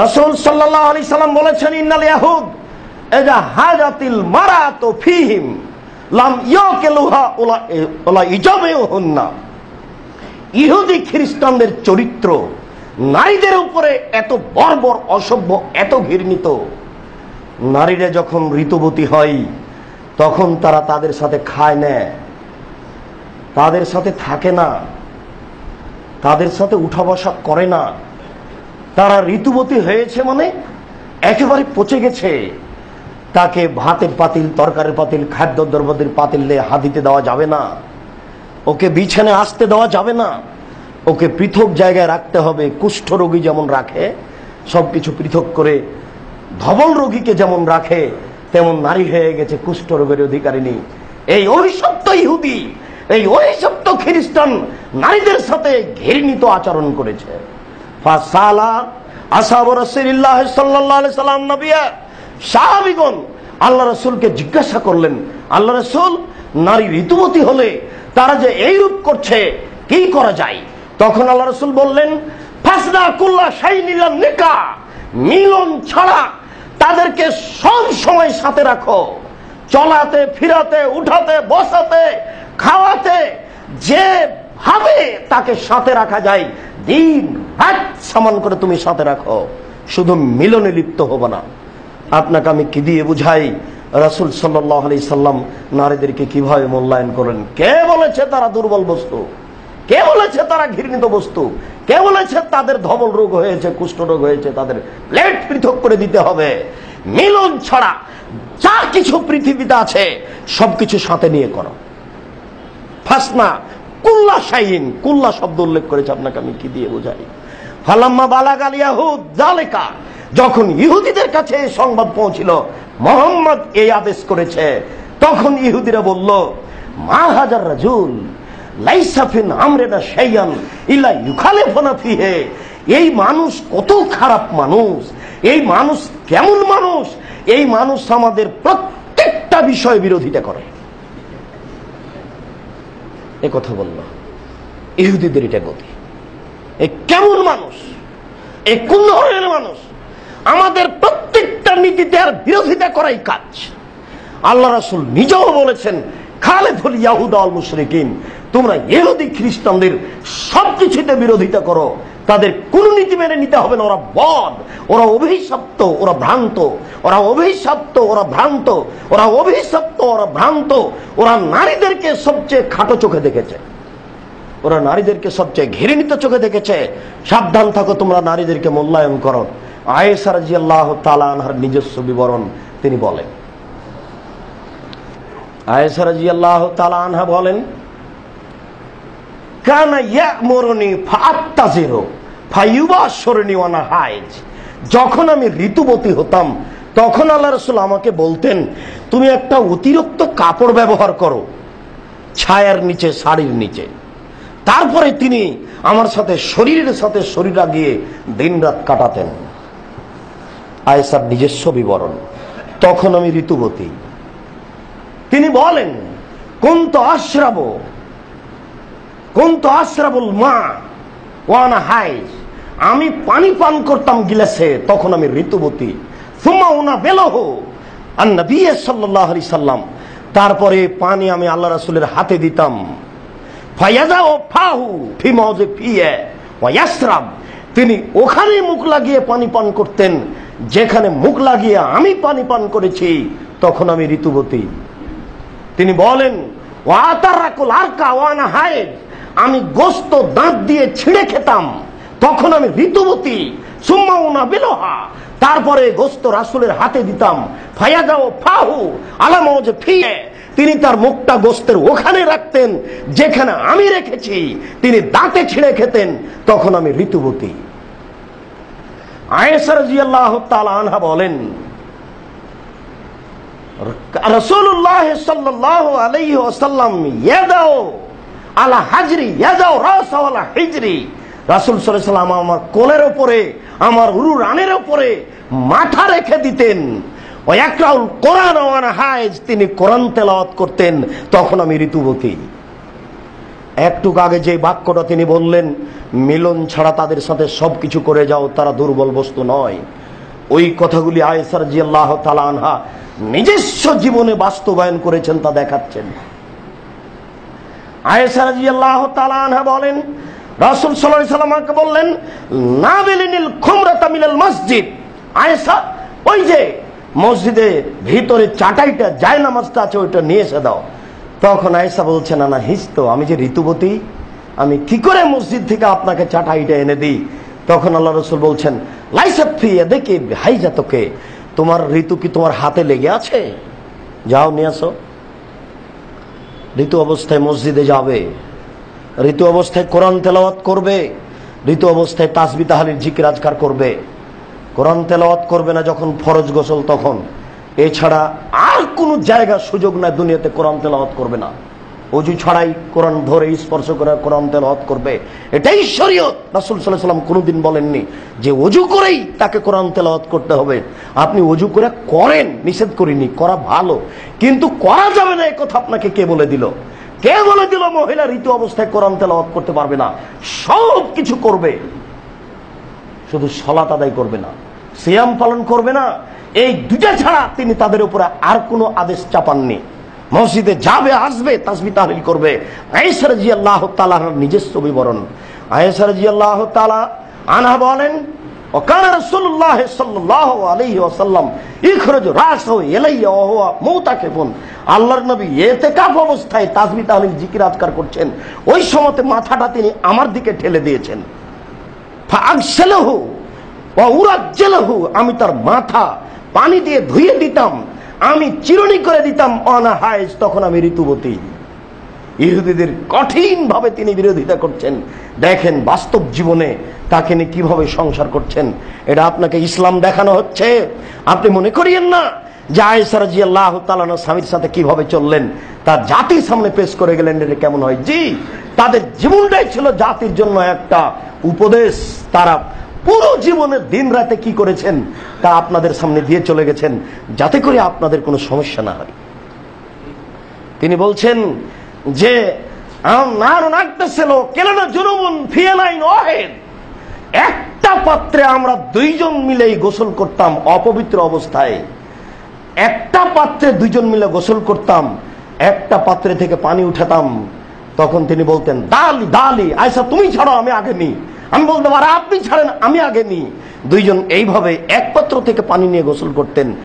রাসূল সাল্লাল্লাহু আলাইহি সাল্লাম বলেছেন, ইন্নাল ইয়াহুদ ইযা হাজাতিল মারাতু ফীহিম লাম ইয়াকিলুহা ওলা ইজাবিহুন্না। ইহুদি খ্রিস্টানদের চরিত্র নারীদের উপরে এত বর্বর, অসভ্য, এত ঘৃণিত। নারীরা যখন ঋতুবতী হয় তখন তারা তাদের সাথে খায় না, তাদের সাথে থাকে না, তাদের সাথে উঠা বসা করে না। তারা ঋতুবতী হয়েছে মানে একেবারে পচে গেছে। তাকে ভাতের পাতিল, তরকারির পাতিল, খাদ্যদ্রব্যের পাতিলে হাত দিতে দেওয়া যাবে না, ওকে বিছানে আসতে দেওয়া যাবে না, ওকে পৃথক জায়গায় রাখতে হবে। কুষ্ঠ রোগী যেমন রাখে, সবকিছু পৃথক করে ধবল রোগীকে যেমন রাখে, তেমন নারী হয়ে গেছে কুষ্ঠ রোগের অধিকারিণী। এই অভিশপ্ত ইহুদি, এই অভিশপ্ত খ্রিস্টান নারীদের সাথে ঘৃণিত আচরণ করেছে। ফাসালা আসহাবু রাসূলিল্লাহ সাল্লাল্লাহু আলাইহি সাল্লাম নবিয়া, সাহাবীগণ আল্লাহ রাসূলকে জিজ্ঞাসা করলেন, আল্লাহ রাসূল, নারী ঋতুবতী হলে তারা যে এই রূপ করছে, কি করা যায়? তখন আল্লাহ রাসূল বললেন, ফাসনা কুল্লা শাইইন ইল্লা নিকাহ, মিলন ছাড়া তাদেরকে সব সময় সাথে রাখো। চলাতে, ফিরাতে, উঠাতে, বসাতে, খাওয়াতে যেভাবে তাকে সাথে রাখা যায়, দিন রাত সমান করে তুমি সাথে রাখো, শুধু মিলনে লিপ্ত হবো না। আপনাকে আমি কি দিয়ে বুঝাই রাসূল সাল্লাল্লাহু আলাইহি সাল্লাম নারীদেরকে কিভাবে মূল্যায়ন করেন? কে বলেছে তারা দুর্বল বস্তু? কে বলেছে তারা ঘৃণিত বস্তু? কে বলেছে তাদের ধবল রোগ হয়েছে, কুষ্ঠ রোগ হয়েছে, তাদের প্লেট পৃথক করে দিতে হবে? মিলন ছাড়া যা কিছু পৃথিবীতে আছে সবকিছু সাথে নিয়ে করো। ফাসনা কুল্লা শাইইন, কুল্লা শব্দ উল্লেখ করেছে। আপনাকে আমি কি দিয়ে বুঝাই? ফালাম্মা বালাগাল ইয়াহুদ যালিকা, যখন ইহুদিদের কাছে এই সংবাদ পৌঁছিল মুহাম্মদ এই আদেশ করেছে, তখন ইহুদিরা বলল, মা হাজার রাজুল লাইসা ফিন আমরিনা শাইয়ান ইল্লা ইউখালিফুনা ফিহি। এই মানুষ কত খারাপ মানুষ, এই মানুষ কেমন মানুষ? এই মানুষ আমাদের প্রত্যেকটা বিষয়ে বিরোধিতা করে। এই কথা বলল ইহুদিদের, এটা গতি। এই কেমন মানুষ, এই কোন ধরনের মানুষ? আমাদের প্রত্যেকটা নীতিতে আর বিরোধিতা করাই কাজ। আল্লাহ রাসূল নিজেও বলেছেন, খালিফুল ইয়াহুদা ওয়াল মুশরিকিন, তোমরা ইহুদি খ্রিস্টানদের সবকিছুতে বিরোধিতা করো, তাদের কোন নীতি মেনে নিতে হবে না। ওরা বদ, ওরা অভিশপ্ত, ওরা ভ্রান্ত, ওরা অভিশপ্ত, ওরা ভ্রান্ত, ওরা অভিশপ্ত, ওরা ভ্রান্ত। ওরা নারীদেরকে সবচেয়ে খাটো চোখে দেখেছে, ওরা নারীদেরকে সবচেয়ে ঘৃণিত চোখে দেখেছে। সাবধান থাকো, তোমরা নারীদেরকে মূল্যায়ন করো। আয়েশা রাদিয়াল্লাহু তাআলা আনহার নিজস্ব বিবরণ তিনি বলেন, আয়েশা রাদিয়াল্লাহু তাআলা আনহা বলেন, কানা ইয়ামুরুনি ফাআত্তাজিরু ফায়ুবাশশিরুনি ওয়ানা হাইজ। যখন আমি ঋতুবতী হতাম তখন আল্লাহ রাসূল আমাকে বলতেন, তুমি একটা অতিরিক্ত কাপড় ব্যবহার করো ছায়ার নিচে, শাড়ির নিচে। তারপরে তিনি আমার সাথে শরীরের সাথে শরীর লাগিয়ে দিনরাত কাটাতেন। আয়েশার নিজস্ব বিবরণ, তখন আমি ঋতুবতী। তিনি বলেন, কুনতু আশরাবুল মা ওয়ানা হাইজ, আমি পানি পান করতাম গিলাসে, তখন আমি ঋতুবতী। সুম্মা উনাবিলহু আন-নবী সাল্লাল্লাহু আলাইহি সাল্লাম, তারপরে পানি আমি আল্লাহ রাসূলের হাতে দিতাম। ফায়াজাউ ফাহু ফি মাওযিফিহি ওয়া ইয়াশরাব, তিনি ওখানে মুখ লাগিয়ে পানি পান করতেন যেখানে মুখ লাগিয়ে আমি পানি পান করেছি, তখন আমি ঋতুবতী। তিনি বলেন, ওয়াতারাকুল আরকা ওয়ানা হাইজ, আমি গোশত দাঁত দিয়ে ছিঁড়ে খেতাম, তখন আমি ঋতুবতী। সুম্মা উনাবিলহা, তারপরে গোশত রাসূলের হাতে দিতাম। ফায়াজাউ ফাহু আলা মাওযিফিহি, তিনি তার মুখটা গোশতের ওখানে রাখতেন যেখানে আমি রেখেছি, তিনি দাঁতে ছিঁড়ে খেতেন, তখন আমি ঋতুবতী। আয়েশা রাদিয়াল্লাহু তাআলা আনহা বলেন, রাসূলুল্লাহ সাল্লাল্লাহু আলাইহি ওয়াসাল্লাম ইয়াদাউ আলা হাজরি ইয়াদাউ রাসাহু আলা হিজরি, রাসূল সাল্লাল্লাহু আলাইহি ওয়াসাল্লাম আমার কোলের উপরে, আমার উরু রানের উপরে মাথা রেখে দিতেন। ওয়া ইয়াকরাউল কোরআন ওয়ানা হাইজ, তিনি কোরআন তেলাওয়াত করতেন, তখন আমি ঋতুবতী। একটুকু আগে যে বাক্যটা তিনি বললেন, মিলন ছাড়া তাদের সাথে সবকিছু করে যাও, তারা দুর্বল বস্তু নয়, ওই কথাগুলি আয়েশা রাদিয়াল্লাহু তাআলা আনহা নিজস্ব জীবনে বাস্তবায়ন করেছেন, তা দেখাচ্ছেন। আয়েশা রাদিয়াল্লাহু তাআলা আনহা বলেন, রাসূল সাল্লাল্লাহু আলাইহি ওয়াসাল্লাম আমাকে বললেন, নাবিলিনিল খুমরাতা মিনাল মসজিদ। আয়েশা, ওই যে মসজিদের ভিতরে চাটাইটা, জায়নামাজটা আছে, ওইটা নিয়ে এসে দাও। তখন আয়েশা বলছে, না না, হিস তো, আমি যে ঋতুবতী, আমি কি করে মসজিদ থেকে আপনাকে চাটাইটা এনে দিই? তখন আল্লাহ রাসূল বলছেন, লাইসাত ফি ইয়াদিকি বিহাইজাতুকে, তোমার ঋতু কি তোমার হাতে লেগে আছে? যাও নিয়ে আসো। ঋতু অবস্থায় মসজিদে যাবে, ঋতু অবস্থায় কোরআন তেলাওয়াত করবে, ঋতু অবস্থায় তাসবিহ তাহলিল জিকির আজকার করবে। কোরআন তেলাওয়াত করবে না যখন ফরজ গোসল, তখন এছাড়া আর কোনো জায়গা সুযোগ নাই দুনিয়াতে কোরআন তেলাওয়াত করবে না। ওযু ছাড়াই কোরআন ধরে স্পর্শ করে কোরআন তেলাওয়াত করবে, এটাই শরীয়ত। রাসূল সাল্লাল্লাহু আলাইহি ওয়াসাল্লাম কোনোদিন বলেননি যে ওযু করেই তাকে কোরআন তেলাওয়াত করতে হবে। আপনি ওযু করে করেন, নিষেধ করিনি, করা ভালো, কিন্তু করা যাবে না, এই কথা আপনাকে কে বলে দিল? কে বলে দিল মহিলা ঋতু অবস্থায় কোরআন তেলাওয়াত করতে পারবে না? সব কিছু করবে, শুধু সালাত আদায় করবে না, সিয়াম পালন করবে না। এই দুটা ছাড়া তিনি তাদের উপরে আর কোনো আদেশ চাপাননি। মসজিদে যাবে, আসবে, তাসবিহ তাহলিল করবে। আয়েশা রাদিয়াল্লাহু তাআলার নিজস্ব বিবরণ। আয়েশা রাদিয়াল্লাহু তাআলা আনহা বলেন, ওয়াকানা রাসূলুল্লাহ সাল্লাল্লাহু আলাইহি ওয়াসাল্লাম ইখরাজু রাসহু ইলাইয়া ওয়া হুয়া মুতাকিফুন। আল্লাহর নবী ইতিকাফ অবস্থায় তাসবিহ তাহলিল জিকির আজকার করছেন, ওই সময়তে মাথাটা তিনি আমার দিকে ঠেলে দিয়েছেন। ফাআগসালাহু ওয়া উরাজ্জালাহু, আমি তার মাথা পানি দিয়ে ধুয়ে দিতাম, আমি চিরুনি করে দিতাম। অনা হায়েজ, তখন আমি ঋতুবতী। ইহুদিদের কঠিন ভাবে তিনি বিরোধিতা করছেন। দেখেন বাস্তব জীবনে তাকে নিয়ে কিভাবে সংসার করছেন। এটা আপনাকে ইসলাম দেখানো হচ্ছে। আপনি মনে করিয়েন না যে আয়েশা রাদিয়াল্লাহু তাআলা স্বামীর সাথে কিভাবে চললেন তার জাতির সামনে পেশ করে গেলেন, এটা কেমন হয়? জি, তাদের জীবনটাই ছিল জাতির জন্য একটা উপদেশ। তারা পুরো জীবনে দিন রাতে কি করেছেন তা আপনাদের সামনে দিয়ে চলে গেছেন, যাতে করে আপনাদের কোনো সমস্যা না হয়। তিনি বলছেন যে একটা পাত্রে আমরা দুইজন মিলেই গোসল করতাম অপবিত্র অবস্থায়। একটা পাত্রে দুইজন মিলে গোসল করতাম, একটা পাত্রে থেকে পানি উঠাতাম। তখন তিনি বলতেন, দালি দালি, আয়েশা তুমি ছাড়ো, আমি আগে নিই। আমি বলতে পারি, আপনি ছাড়েন, আমি আগে নিই। দুইজন এইভাবে এক পাত্র থেকে পানি নিয়ে গোসল করতেন।